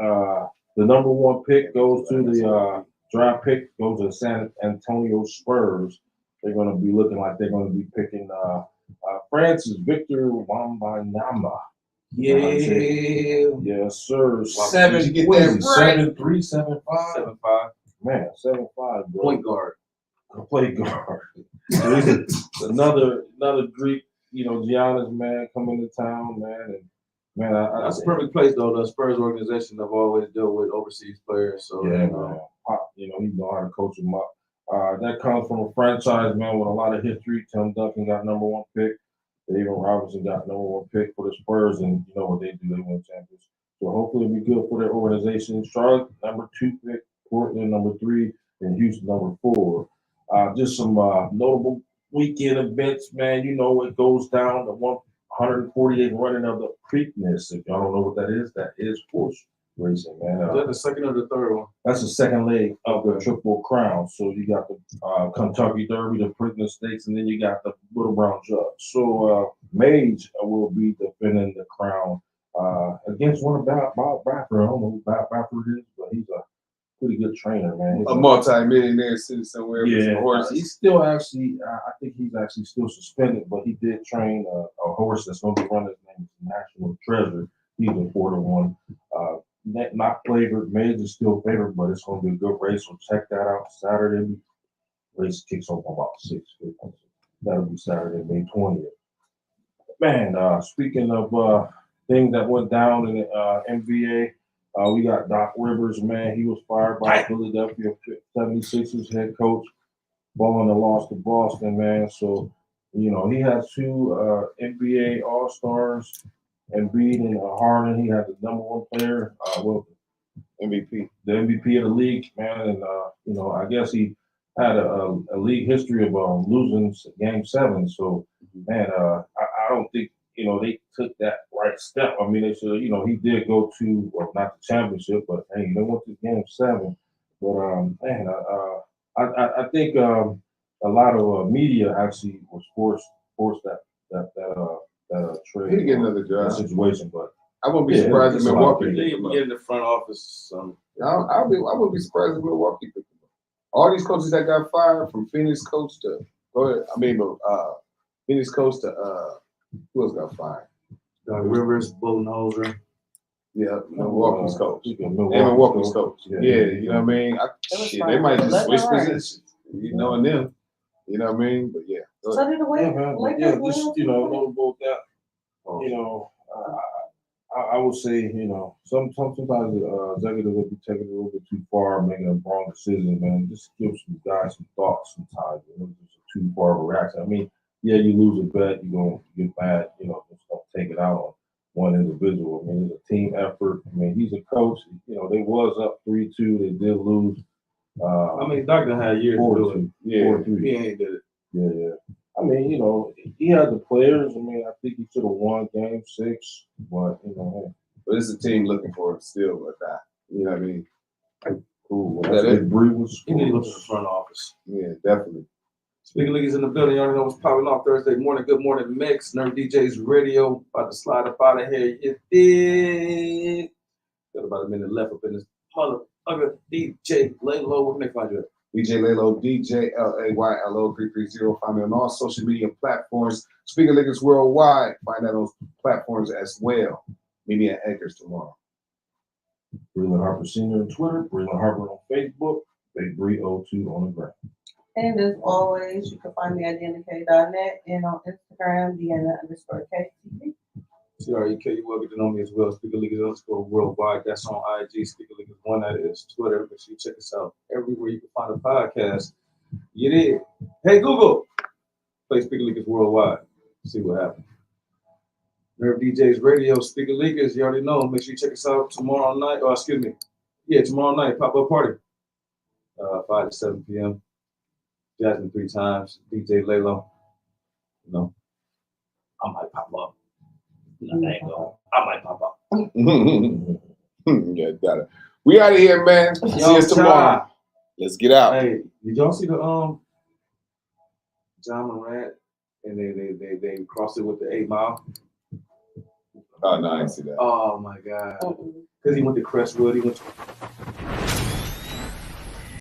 the number 1 pick goes to the draft pick goes to San Antonio Spurs. They're going to be looking like they're going to be picking Francis Victor Wembanyama. Yeah. Yes, sir. 7, did you get that right? 7'3", 7'5". 7'5". Man, 7'5", bro. Point guard. Play guard. another Greek, Giannis, man, coming to town, man. And man, that's a perfect place though. The Spurs organization have always dealt with overseas players. So yeah, man. He know how to coach them up. That comes from a franchise, man, with a lot of history. Tim Duncan got number 1 pick. David Robinson got number 1 pick for the Spurs, and you know what they do, they win champions. So hopefully it'll be good for their organization. Charlotte, number 2 pick, Portland, number 3, and Houston, number 4. Just some notable weekend events, man. You know, it goes down to 148th running of the Preakness. If y'all don't know what that is horse racing, man. Is that the second or the third one? That's the second leg of the Triple Crown. So you got the Kentucky Derby, the Preakness Stakes, and then you got the Little Brown Jug. So Mage will be defending the crown against one of Bob Bradford. I don't know who Bob Bradford is, but he's a pretty good trainer, man. He's a multi-millionaire sitting somewhere with some horses. He's still actually, I think he's actually still suspended, but he did train a horse that's going to be running. His name is National Treasure. He's a 4-1. Not favored. Mage is still favored, but it's going to be a good race. So check that out. Saturday, race kicks off about 6. That'll be Saturday, May 20th. Man, speaking of things that went down in the NBA, we got Doc Rivers, man. He was fired by Philadelphia 76ers head coach. Ballin' and lost to Boston, man. So, he has 2 NBA All-Stars. Embiid and Harden, he had the number 1 player, MVP, the MVP of the league, man. And I guess he had a league history of losing Game 7. So, man, I don't think they took that right step. I mean, they should. He did go to not the championship, but hey, they went to Game 7. But man, I think a lot of media actually was forced that trade. He didn't get another job situation, but I wouldn't be surprised if Milwaukee get in the front office. I wouldn't be surprised if Milwaukee picked him up. All these coaches that got fired, from Phoenix coach to Phoenix coach to who else got fired? Rivers, Bullnoser. Yeah, Milwaukee's coach. And Milwaukee's Milwaukee's coach. Yeah, You know what I mean? They might just switch Right. positions. You knowing them. You know what I mean? But yeah. Go ahead. So did the Yeah, man. Lakers Yeah, win just, on Tuesday? about that. You know, I would say, sometimes executives will be taking it a little bit too far, making a wrong decision, man. Just give some guys some thought sometimes. Just too far of a reaction. I mean, yeah, you lose a bet, you're going to get mad, just don't take it out on one individual. I mean, it's a team effort. I mean, he's a coach. They was up 3-2. They did lose. Doctor had years to do it. Yeah. 4-3. He ain't did it. Yeah. I mean, he had the players. I mean, I think he should have won game 6, but But it's a team looking for him still with that. You know what I mean? cool. That That's it? it. Bree was He need to go to the front office. Yeah, definitely. Speaking of niggas in the building, you already know what's popping off Thursday morning. Good morning mix. Nerve DJs radio. About to slide up out of here. You dig? Got about a minute left up in this motherfucker. DJ Laylo. Where can they find you at? DJ Laylo, DJLAYLO 330. Find me on all social media platforms. Speaker Lickers Worldwide. Find that on those platforms as well. Meet me at Anchors tomorrow. Breland Harper Sr. on Twitter, Breland Harper on Facebook, Big Bree 02 on the ground. And as always, you can find me at DNK.net and on Instagram, Deanna_KTV. CREK, you will get to know me as well. Speaker Leaguers _worldwide. That's on IG. Speaker Leaguers 1, that is Twitter. Make sure you check us out everywhere you can find a podcast. You did. Hey, Google, play Speaker Leaguers Worldwide. See what happens. Nerve DJs Radio, Speaker Leaguers, you already know. Make sure you check us out tomorrow night. Tomorrow night, pop-up party. 5 to 7 p.m. Jasmine 3 times. DJ Laylo. I might pop up. I might pop up. Yeah, got it. We out of here, man. See us tomorrow. Let's get out. Hey, did y'all see the John Morant and they crossed it with the 8 Mile? Oh no, I didn't see that. Oh my God. Because he went to Crestwood, he went to